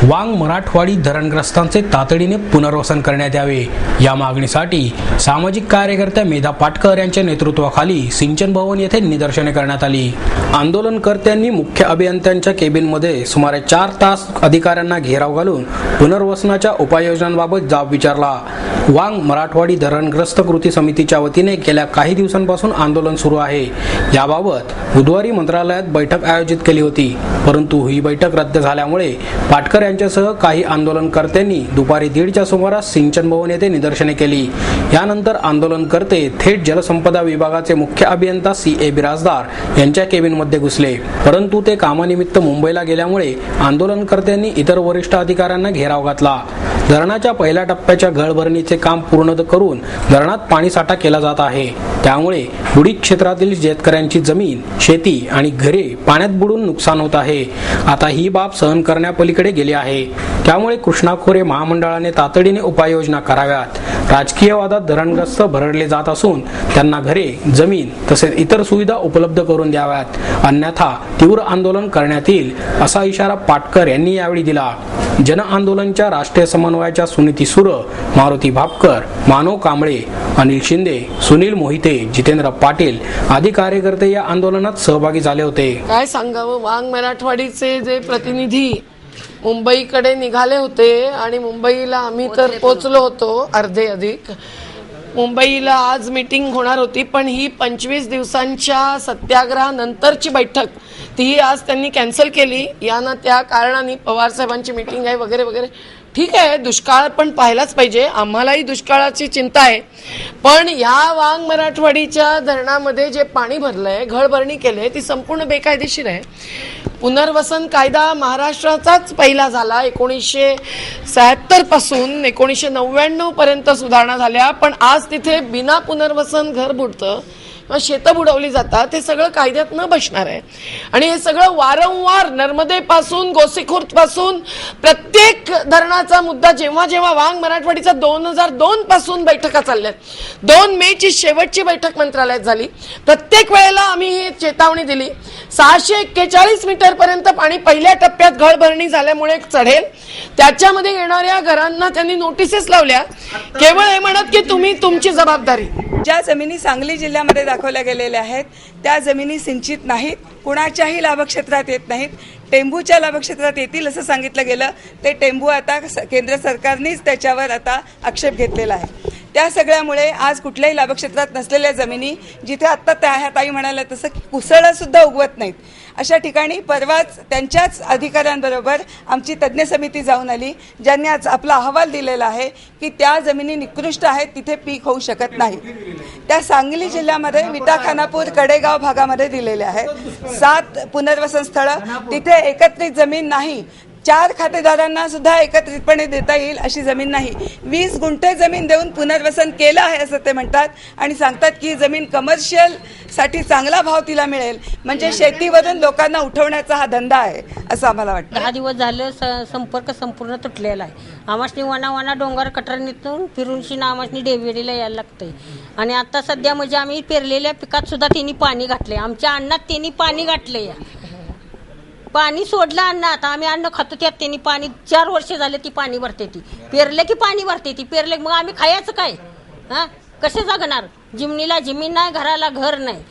वांग मराठवाडी धरणग्रस्तांचे तातडीने पुनर्वसन करण्यात यावे या मागणीसाठी सामाजिक कार्यकर्त्या मेधा पाटकर यांच्या नेतृत्वाखाली सिंचन भवन येथे निदर्शने करण्यात आली। आंदोलनकर्त्यांनी मुख्य अभियंत्यांच्या केबिनमध्ये सुमारे 4 तास अधिकाऱ्यांना घेराव घालून पुनर्वसनाच्या उपाययोजनांबाबत जाब विचारला। वांग मराठवाडी धरणग्रस्त कृती समितीच्या वतीने गेल्या काही दिवसांपासून आंदोलन सुरू आहे। याबाबत बुधवारी मंत्रालयात बैठक आयोजित केली होती, परंतु ही बैठक रद्द झाल्यामुळे पाटकर यांच्यासह काही आंदोलनकर्त्यांनी दुपारी 1:30च्या सुमारास सिंचन भवन येथे निदर्शने केली। यानंतर आंदोलनकर्ते थेट जलसंपदा विभागाचे मुख्य अभियंता CA बिराजदार यांच्या केबिनमध्ये घुसले, परंतु ते कामानिमित्त मुंबईला गेल्यामुळे आंदोलनकर्त्यांनी इतर वरिष्ठ अधिकाऱ्यांना घेराव घातला। धरणाच्या पहिल्या टप्प्याच्या गळभरणीचे काम पूर्ण करून धरणात पाणीसाठा केला जात आहे, त्यामुळे बुडीत क्षेत्रातील शेतकऱ्यांची जमीन, शेती आणि घरे पाण्यात बुडून नुकसान होत आहे। आता ही बाब सहन करण्यापलीकडे गेली आहे, त्यामुळे कृष्णा खोरे महामंडळाने तातडीने उपाययोजना कराव्यात। राजकीय वादात धरणग्रस्त भरडले जात असून त्यांना घरे, जमीन तसेच इतर सुविधा उपलब्ध करून द्याव्यात, अन्यथा तीव्र आंदोलन करण्यात येईल असा इशारा पाटकर यांनी यावेळी दिला। जन आंदोलनच्या राष्ट्रीय समन्वयाच्या सुनीती सुर, मारुती भापकर, मानव कांबळे, अनिल शिंदे, सुनील मोहिते, जितेंद्र पाटील आदी कार्यकर्ते या आंदोलनात सहभागी झाले होते। काय सांगावं, वांग मराठवाडीचे जे प्रतिनिधी मुंबईकडे निघाले होते आणि मुंबईला आम्ही तर पोहोचलो होतो अर्धे अधिक। मुंबईला आज मीटिंग होणार होती, पण ही 25 दिवसांच्या सत्याग्रहानंतरची बैठक ती आज त्यांनी कॅन्सल केली। या त्या कारणाने पवार साहेबांची मीटिंग आहे वगैरे वगैरे। ठीक आहे, दुष्काळ पण पाहायलाच पाहिजे, आम्हालाही दुष्काळाची चिंता आहे, पण या वांग मराठवाडीच्या धरणामध्ये जे पाणी भरलंय, घळभरणी केले, ती संपूर्ण बेकायदेशीर आहे। पुनर्वसन कायदा महाराष्ट्राचाच पहिला झाला, 1976 पासून 1999 पर्यंत सुधारणा झाल्या, पण आज तिथे बिना पुनर्वसन घर बुडतं, शेतं बुडवली जातात, हे सगळं कायद्यात न बसणार आहे। आणि हे सगळं वारंवार नर्मदेपासून गोसीखुर्द पासून प्रत्येक धरणाचा मुद्दा जेव्हा जेव्हा वांग मराठवाडीचा 2002 पासून बैठका चालल्यात, 2 मेची शेवटची बैठक मंत्रालयात झाली, प्रत्येक वेळेला आम्ही ही चेतावणी दिली 641 मीटर पर्यंत पाणी पहिल्या टप्प्यात घळभरणी झाल्यामुळे चढेल, त्याच्यामध्ये येणाऱ्या घरांना त्यांनी नोटिसेस लावल्या, केवळ हे म्हणत की तुम्ही तुमची जबाबदारी। ज्या जमिनी सांगली जिल्ह्यामध्ये दाखवल्या गेलेल्या आहेत त्या जमिनी सिंचित नाहीत, कुणाच्याही लाभक्षेत्रात येत नाहीत, टेंभूच्या लाभक्षेत्रात येतील असं सांगितलं गेलं, ते टेंभू आता केंद्र सरकारनेच त्याच्यावर आता आक्षेप घेतलेला आहे। त्या सगळ्यामुळे आज कुठल्याही लाभक्षेत्रात नसलेल्या जमिनी, जिथे आत्ता त्या ह्या ताई म्हणाल्या तसं कुसळं सुद्धा उगवत नाहीत, अशा ठिकाणी परवाच त्यांच्याच अधिकाऱ्यांबरोबर आमची तज्ज्ञ समिती जाऊन आली, ज्यांनी आज आपला अहवाल दिलेला आहे की त्या जमिनी निकृष्ट आहेत, तिथे पीक होऊ शकत नाही। त्या सांगली जिल्ह्यामध्ये विटा, खानापूर, कडेगाव भागामध्ये दिलेल्या आहेत 7 पुनर्वसन स्थळं, तिथे एकत्रित जमीन नाही, 4 खातेदारांना सुद्धा एकत्रितपणे देता येईल अशी जमीन नाही। 20 गुंठे जमीन देऊन पुनर्वसन केलं आहे असं ते म्हणतात आणि सांगतात की जमीन कमर्शियल साठी चांगला भाव तिला मिळेल, म्हणजे शेतीवरून लोकांना उठवण्याचा हा धंदा आहे असं आम्हाला वाटतं। 10 दिवस झाले संपर्क संपूर्ण तुटलेला आहे। आमासनी वना डोंगर कटरणीतून फिरून शिना आमासनी डेव्हिडीला यायला लागतंय आणि आता सध्या म्हणजे आम्ही पेरलेल्या पिकात सुद्धा त्यांनी पाणी घातले, आमच्या अन्नात त्यांनी पाणी घातले, पाणी सोडलं अन्नात, आम्ही अन्न खातो त्यात त्यांनी पाणी 4 वर्ष झाले ती पाणी भरते, ती पेरले की पाणी भरते, ती पेरले मग आम्ही खायचं काय? कसे जगणार? जिमनीला जमीन नाही, घराला घर नाही,